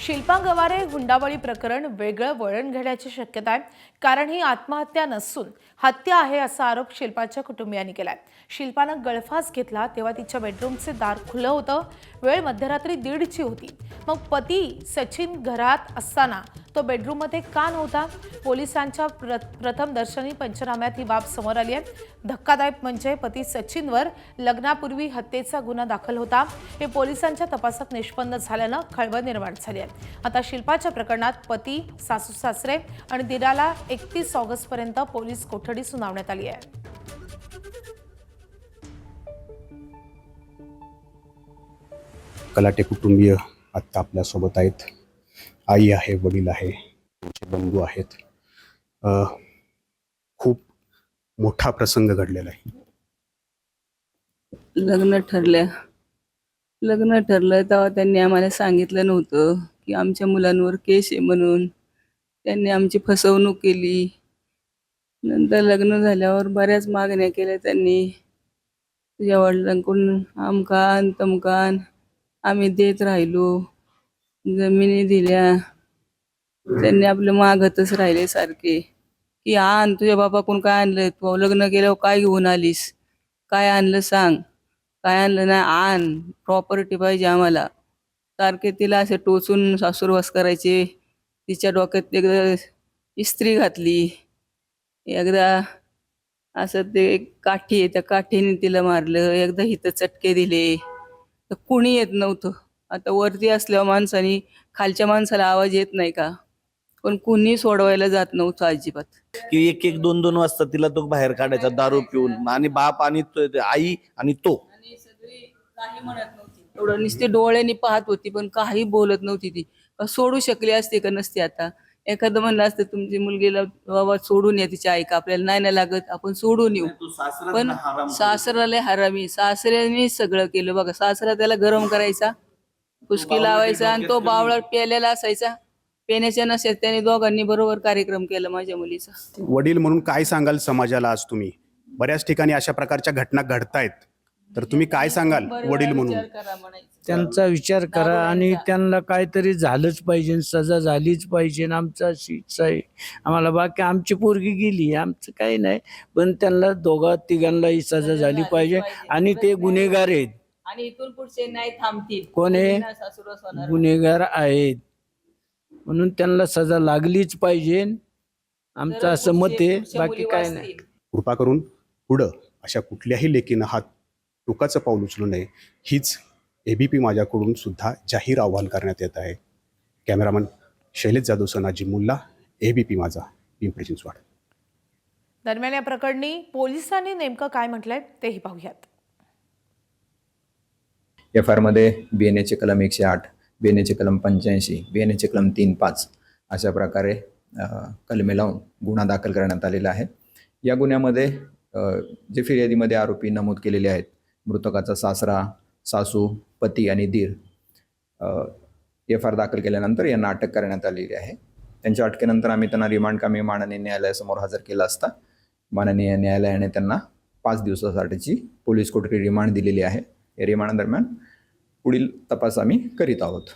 शिल्पा गवारे हुंडाबळी प्रकरण वेगळं वळण घेण्याची शक्यता आहे, कारण ही आत्महत्या नसून हत्या आहे असा आरोप शिल्पाच्या कुटुंबियांनी केलाय। शिल्पानं गळफास घेतला तेव्हा तिच्या बेडरूमचे दार खुलं होतं। वेळ मध्यरात्री 1:30ची होती। मग पती सचिन घरात असताना तो बेडरूममध्ये का नव्हता? पोलिसांच्या प्रथम दर्शनी पंचनाम्यात ही बाब समोर आली आहे। धक्कादायक म्हणजे पती सचिनवर लग्नापूर्वी हत्येचा गुन्हा दाखल होता। हे पोलिसांच्या तपासात निष्पन्न झाल्यानं खळबळ निर्माण झाली आहे। आता शिल्पाच्या प्रकरणात पती, सासू सासरे आणि दिराला 31 ऑगस्टपर्यंत पोलीस कोठडी सुनावण्यात आली आहे। कलाटे कुटुंबीय आता आपल्या सोबत आहेत। आई आहे, वडील आहे, त्यांचे बंधू आहेत। खूप मोठा प्रसंग घडलेला आहे। लग्न ठरलं तेव्हा त्यांनी आम्हाला सांगितलं नव्हतं की आमच्या मुलांवर केस आहे म्हणून। त्यांनी आमची फसवणूक केली। नंतर लग्न झाल्यावर बऱ्याच मागण्या केल्या त्यांनी, तुझ्या वडिलांकडून आमकान तमकान आम्ही देत राहिलो, जमिनी दिल्या। त्यांनी आपलं मागतच राहिले सारखे की आण, तुझ्या बापाकडून काय आणलं, तू लग्न केल्यावर काय घेऊन आलीस, काय आणलं सांग, काय आणलं नाही, आण, प्रॉपर्टी पाहिजे आम्हाला। सारखे तिला असे टोचून सासूरवास करायचे। तिच्या डोक्यात एकदा इस्त्री घातली, एकदा असं ते एक काठी आहे त्या काठीने तिला मारलं, एकदा हिथं चटके दिले। तर कुणी येत नव्हतं। आता वरती असल्यावर माणसानी खालच्या माणसाला आवाज येत नाही का, पण कुणी सोडवायला जात नव्हतं अजिबात। की एक एक दोन दोन वाजता तिला तो बाहेर काढायचा दारू पिऊन, आणि बाप आणि आई आणि तो आणि सगळी काही म्हणत नव्हती, एवढं नुसती डोळ्यांनी पाहत होती पण काही बोलत नव्हती। ती सोडू शकली असते का नसते? आता एखादं म्हणलं असतं तुमची मुलगीला बाबा सोडून या, तिच्या ऐका, आपल्याला नाही लागत, आपण सोडून येऊ। पण सासऱ्याला हरामी, सासऱ्याने सगळं केलं बघा। सासरा त्याला गरम करायचा, कुस्की लावायचा, आणि तो बावळा प्यालेला असायचा। पेण्याच्या नशेत त्याने दोघांनी बरोबर कार्यक्रम केला माझ्या मुलीचा। वडील म्हणून काय सांगाल समाजाला? आज तुम्ही बऱ्याच ठिकाणी अशा प्रकारच्या घटना घडतायत, तर तुम्ही काय सांगाल वडील म्हणून? त्यांचा विचार करा आणि त्यांना काहीतरी झालंच पाहिजे, सजा झालीच पाहिजे। आमचा इच्छा आहे आम्हाला, बाकी आमची पोरगी गेली, आमचं काही नाही, पण त्यांना दोघा तिघांनाही सजा झाली पाहिजे। आणि ते गुन्हेगार आहेत, आणि इथून पुढचे नाही थांबतील, कोण आहे? गुन्हेगार आहेत, म्हणून त्यांना सजा लागलीच पाहिजे, आमचं असं मत आहे, बाकी काय नाही। कृपा करून पुढं अशा कुठल्याही लेकीनं हात टोकाचं पाऊल उचलू नये, हीच ABP माझ्याकडून सुद्धा जाहीर आवाहन करण्यात येत आहे। Cameraman Shailesh Jadhav, Naji Mulla, ABP Majha, Pimpri Chinchwad. दरम्यान या प्रकरणी पोलिसांनी नेमकं काय म्हटलंय तेही पाहूयात। FIR मध्ये BNA चे कलम 108, BNA चे कलम 85, BNA चे कलम 3-5 अशा प्रकारे कलमे लावून गुन्हा दाखल करण्यात आलेला आहे। या गुन्ह्यामध्ये जे फिर्यादीमध्ये आरोपी नमूद केलेले आहेत, मृतकाचा सासरा, सासू, पती आणि दीर, FIR दाखल केल्यानंतर यांना अटक करण्यात आलेली आहे। त्यांच्या अटकेनंतर आम्ही त्यांना रिमांड कामी माननीय न्यायालयासमोर हजर केला असता माननीय न्यायालयाने त्यांना 5 दिवसासाठीची पोलीस कोठडी रिमांड दिलेली आहे। या रिमांड दरम्यान पुढील तपास आम्ही करीत आहोत।